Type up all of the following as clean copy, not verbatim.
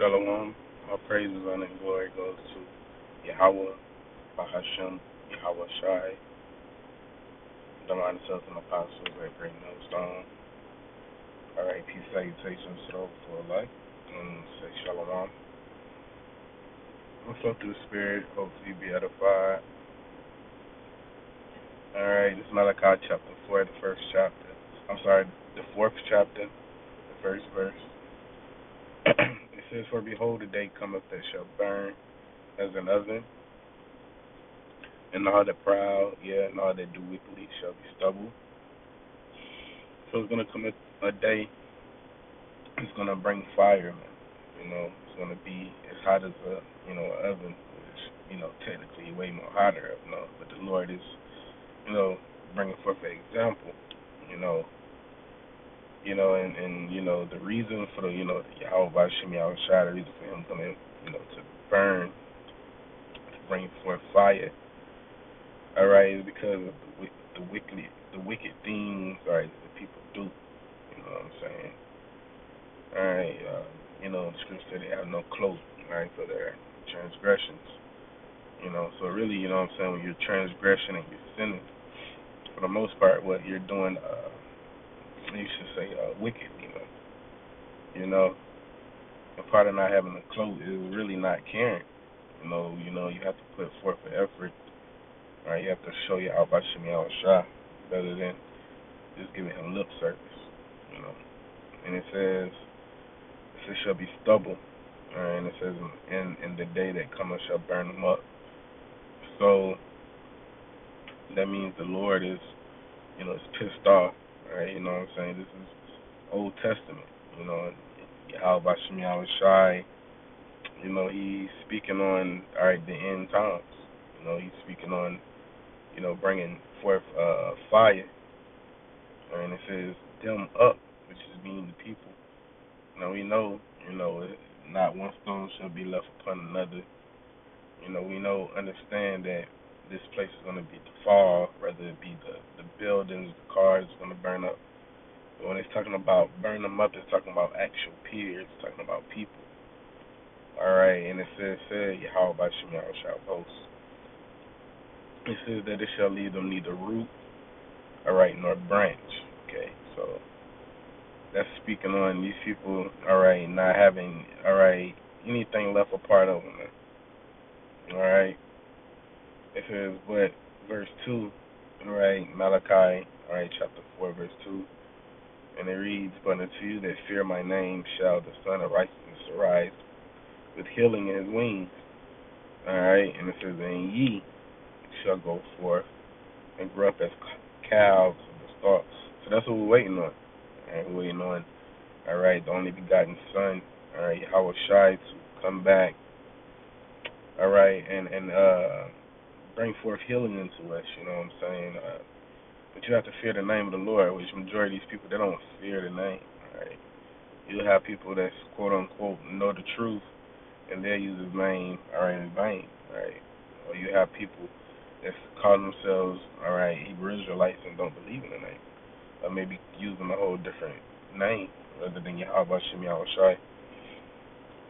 Shalom. All praises, honor, and glory goes to Yahweh, Bahashem, Yahweh Shai, divine self and apostles at Great Millstone. All right, peace, salutations to those for life. And say Shalom. What's up to the spirit? Hopefully you be edified. All right, this is Malachi chapter 4, the first chapter. I'm sorry, the fourth chapter, the first verse. It says, "For behold, the day cometh that shall burn as an oven, and all that proud, and all that do wickedly shall be stubble." So it's gonna come a day. It's gonna bring fire, man. It's gonna be as hot as an oven, which technically way more hotter, But the Lord is, bringing forth an example, you know, and the reason for the Yahweh Bashim Yahweh Shai, the reason for him coming, to burn, to bring forth fire. All right, is because of the wicked things, all right, that people do. You know what I'm saying? All right, the scripture said they have no cloak, right, for their transgressions. So really, what I'm saying, when you're transgressing and you're sinning, for the most part, what you're doing, you should say, wicked. And part of not having a cloak is really not caring. You have to put forth an effort. All right, you have to show your Bashim Yahweh Shai rather than just giving him lip service. And it says shall be stubble. All right, and it says in the day that cometh shall burn them up. So that means the Lord is pissed off. All right, you know what I'm saying? This is Old Testament. Yahweh Bashim Yahweh Shai. He's speaking on the end times. He's speaking on bringing forth fire. And it says them up, which is meaning the people. We know, not one stone shall be left upon another. Understand that this place is going to be the fall, whether it be the buildings, the cars going to burn up. But when it's talking about burn them up, it's talking about actual peers, it's talking about people. All right, and it says, Yahweh by Shem Yahweh shall post. It says that it shall leave them neither root, all right, nor branch. Okay, so that's speaking on these people, all right, not having, all right, anything left a part of them. All right. It says, but verse 2, all right, Malachi, all right, chapter 4, verse 2, and it reads, "But unto you that fear my name shall the Son of Righteousness arise with healing in his wings." All right, and it says, "And ye shall go forth and grow up as calves of the stalks." So that's what we're waiting on. All right, we're waiting on, all right, the only begotten Son, all right, Yahweh Shai, to come back, all right, and bring forth healing into us, you know what I'm saying? But you have to fear the name of the Lord, which majority of these people, they don't fear the name, all right? You'll have people that's quote-unquote know the truth, and they'll use his name, all right, in vain, all right? Or you have people that call themselves, all right, Hebrew Israelites and don't believe in the name, or maybe using a whole different name rather than Yahweh Shem Yahweh Shai.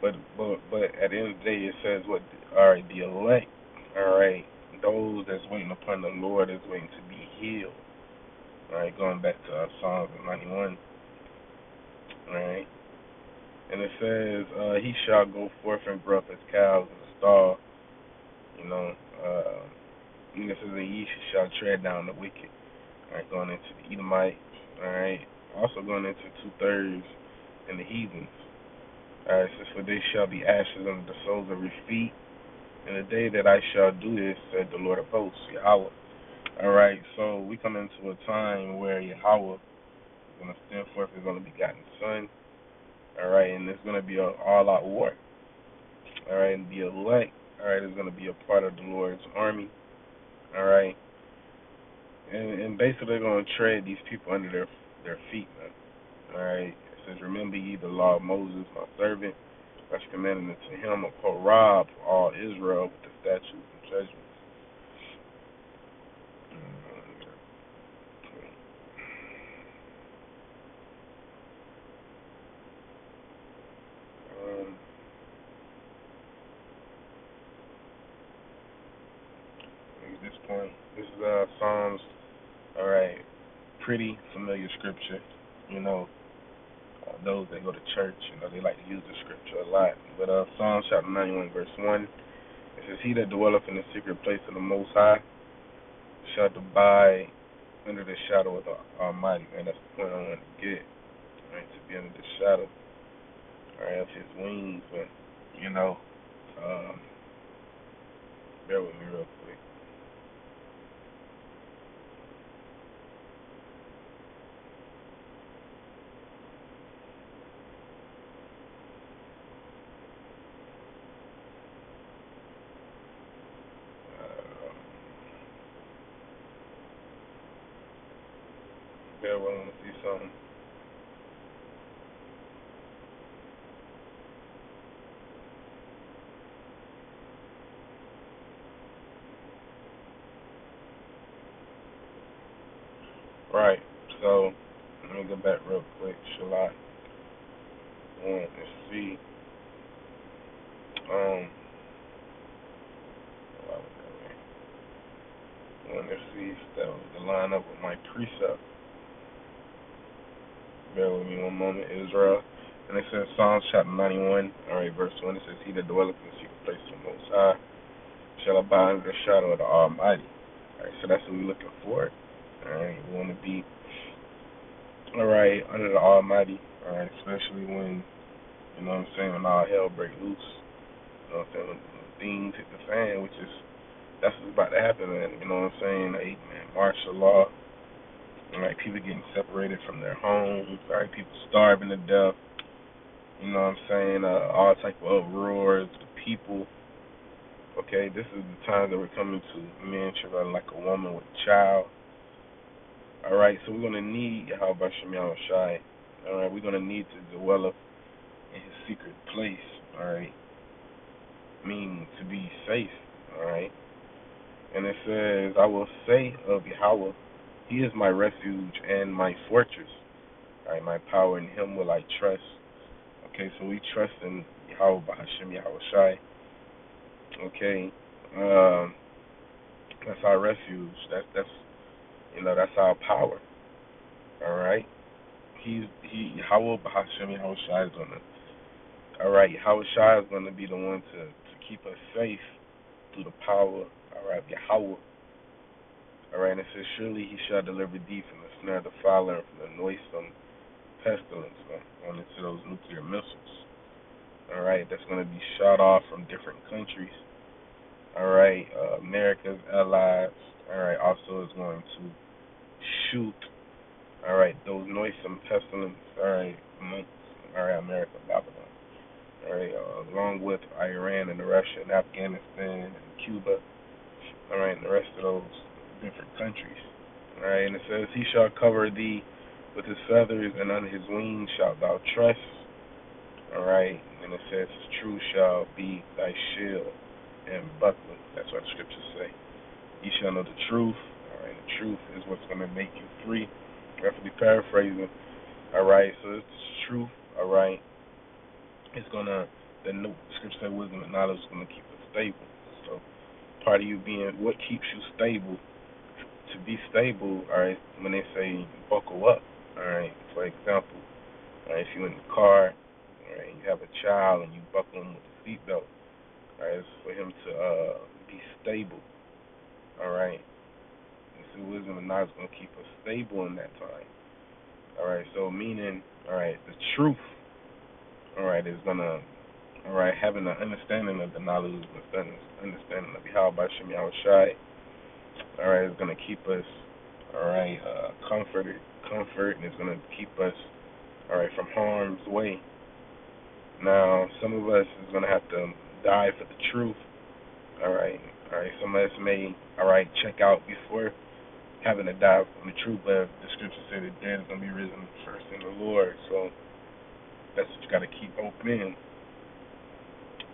But at the end of the day, it says what, all right, the elect, all right, those that's waiting upon the Lord is waiting to be healed. All right, going back to Psalms 91. All right, and it says, "He shall go forth and grow up as cows in the stall." And it says, "And ye shall tread down the wicked." All right, going into the Edomites. All right, also going into 2/3 and the heathens. All right, it says, "For they shall be ashes under the soles of your feet. In the day that I shall do this, said the Lord of hosts, Yahweh." All right, so we come into a time where Yahweh is going to stand forth his only begotten Son. All right, and there's going to be an all-out war. All right, and the elect, all right, is going to be a part of the Lord's army. All right, and basically they're going to tread these people under their feet, man. All right, it says, "Remember ye the law of Moses, my servant, which commanded unto him upon Rob for all Israel with the statutes and judgments." point. This is Psalms. All right, pretty familiar scripture. You know, those that go to church, they like to use the scripture a lot. But Psalms chapter 91, verse 1, it says, "He that dwelleth in the secret place of the Most High shall abide under the shadow of the Almighty." Man, that's the point I want to get. Right, to be under the shadow, all right, of His wings. But you know, um, bear with me real quick. Uh, bear with me. I want to see something. Right. So let me go back real quick. Shall I want to see? Um, I want to see if that was to line up with my precept. Bear with me one moment, Israel. And it says Psalms chapter 91, all right, verse 1. It says, "He that dwelleth in the secret place of the Most High shall abide under the shadow of the Almighty." All right, so that's what we're looking for. All right, we want to be, all right, under the Almighty. All right, especially when, what I'm saying, when all hell break loose. You know what I'm saying? When things hit the fan, which is, that's what's about to happen, man. You know what I'm saying? Hey, man, martial law. All right, people getting separated from their homes. All right, people starving to death. You know what I'm saying? All type of uproars. The people. Okay, this is the time that we're coming to men traveling like a woman with a child. All right, so we're gonna need Yahweh Shem Shai. All right, we're gonna need to dwell up in His secret place. All right, meaning to be safe. All right, and it says, "I will say of Yahweh, He is my refuge and my fortress. All right, my power, in Him will I trust." Okay, so we trust in Yahweh Bahashem Yahweh Shai. Okay, that's our refuge. That's our power. All right. Yahweh Bahashem Yahweh Shai is gonna. All right, Yahweh Shai is gonna be the one to keep us safe through the power. All right, Yahweh. All right, and it says, "Surely He shall deliver thee from the snare of the fowler and from the noisome pestilence," going into those nuclear missiles. All right, that's gonna be shot off from different countries. All right, America's allies. All right, also is going to shoot. All right, those noisome pestilence. All right, amongst, all right, America, Babylon. All right, along with Iran and Russia and Afghanistan and Cuba. All right, and the rest of those different countries. All right, and it says, "He shall cover thee with His feathers, and under His wings shalt thou trust." All right, and it says, "His truth shall be thy shield and buckler." That's what the scriptures say. "You shall know the truth." All right, the truth is what's going to make you free. Roughly paraphrasing. All right, so it's the truth. All right, it's gonna the scripture said wisdom and knowledge is gonna keep us stable. So part of you being what keeps you stable. To be stable, all right, when they say buckle up, all right. For example, all right, if you're in the car, all right, you have a child and you buckle him with the seatbelt, all right, it's for him to be stable, all right. And so wisdom and knowledge is gonna keep us stable in that time, all right. So meaning, all right, the truth, all right, is gonna, all right, having an understanding of the knowledge, understanding of how by Shem Yahweh Shai, all right, is gonna keep us, all right, comfort, and it's gonna keep us, all right, from harm's way. Now, some of us is gonna have to die for the truth, all right, all right. Some of us may, all right, check out before having to die from the truth, but the scripture said the dead is gonna be risen first in the Lord, so that's what you gotta keep hope in.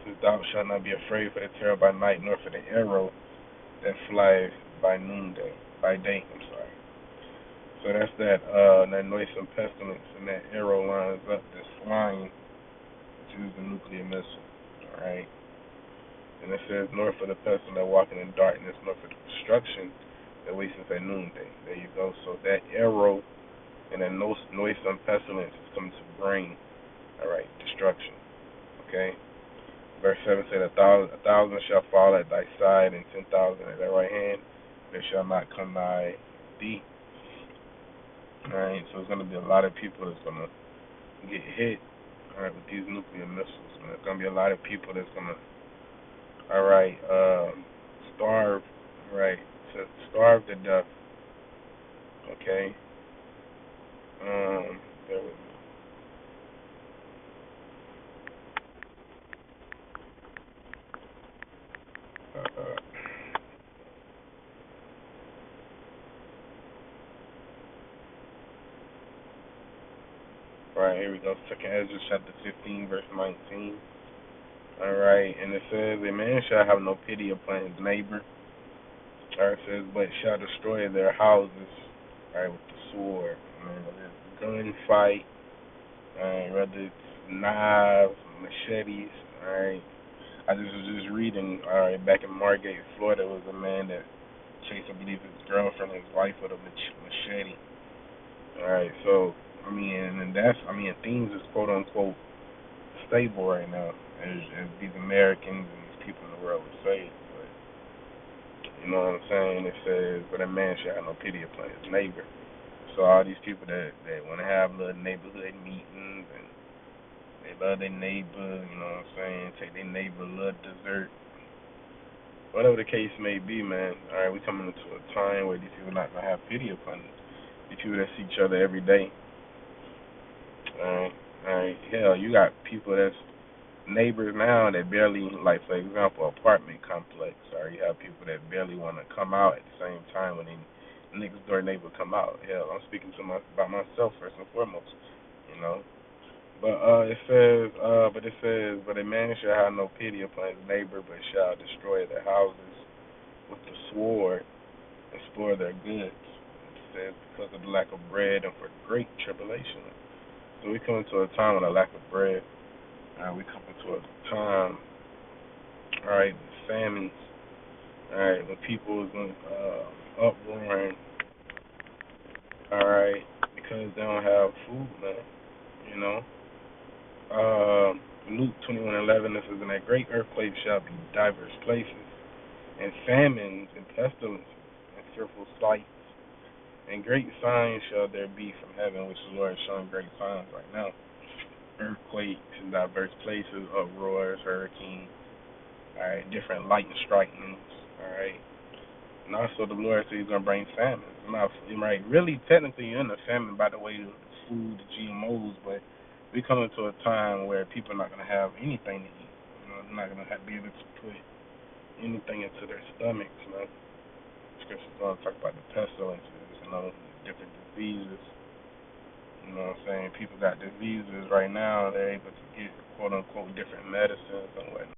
Says, "Thou shalt not be afraid for the terror by night, nor for the arrow that flies by noonday, by day." I'm sorry. So that's that noisome pestilence, and that arrow lines up this flying, which is the nuclear missile. All right. And it says, nor for the person that walking in darkness, nor for the destruction that wasteth at noonday. There you go. So that arrow and that noisome pestilence is coming to bring, all right, destruction. Okay. Verse 7 said, a thousand shall fall at thy side, and 10,000 at thy right hand. There shall not come nigh thee. All right. So it's going to be a lot of people that's going to get hit, all right, with these nuclear missiles. Man. There's going to be a lot of people that's going to, all right, starve, all right, to starve to death. Okay. There was, right, here we go. Second Ezra chapter 15, verse 19. All right, and it says, a man shall have no pity upon his neighbor. All right, it says, but shall destroy their houses, all right, with the sword. Whether it's gunfight, all right, whether it's knives, machetes, all right. I just was just reading, all right, back in Margate, Florida, was a man that chased, I believe, his girlfriend, his wife, with a machete. All right, so I mean, and that's, I mean, things is quote unquote stable right now, as these Americans and these people in the world would say. But you know what I'm saying? It says, but a man shall have no pity upon his neighbor. So all these people that want to have little neighborhood meetings and they love their neighbor, you know what I'm saying? Take their neighbor a little dessert, whatever the case may be, man. All right, we coming into a time where these people not gonna have pity upon these people that see each other every day. Alright, alright. Hell, you got people that's neighbors now that barely, like for example, apartment complex. Or you have people that barely want to come out at the same time when they next door neighbor come out. Hell, I'm speaking to my about myself first and foremost. You know. But it says, but a man shall have no pity upon his neighbor, but shall destroy their houses with the sword and spoil their goods. It says because of the lack of bread and for great tribulation. So we come into a time with a lack of bread. We come into a time, all right, famines. All right, when people is uproaring, all right, because they don't have food, man. You know. Luke 21:11. This is, in that great earthquake shall be diverse places, and famines and pestilences and fearful sights, and great signs shall there be from heaven, which the Lord is showing great signs right now. Earthquakes in diverse places, uproars, hurricanes, alright, different lightning strikings, alright. And also the Lord said he's gonna bring famine. Not right, really technically you're in a famine by the way of the food, the GMOs, but we coming to a time where people are not gonna have anything to eat. You know, they're not gonna be able to put anything into their stomachs, you know. Scripture's gonna talk about the pestilences, you know, different diseases. You know what I'm saying? People got diseases right now, they're able to get quote unquote different medicines and whatnot.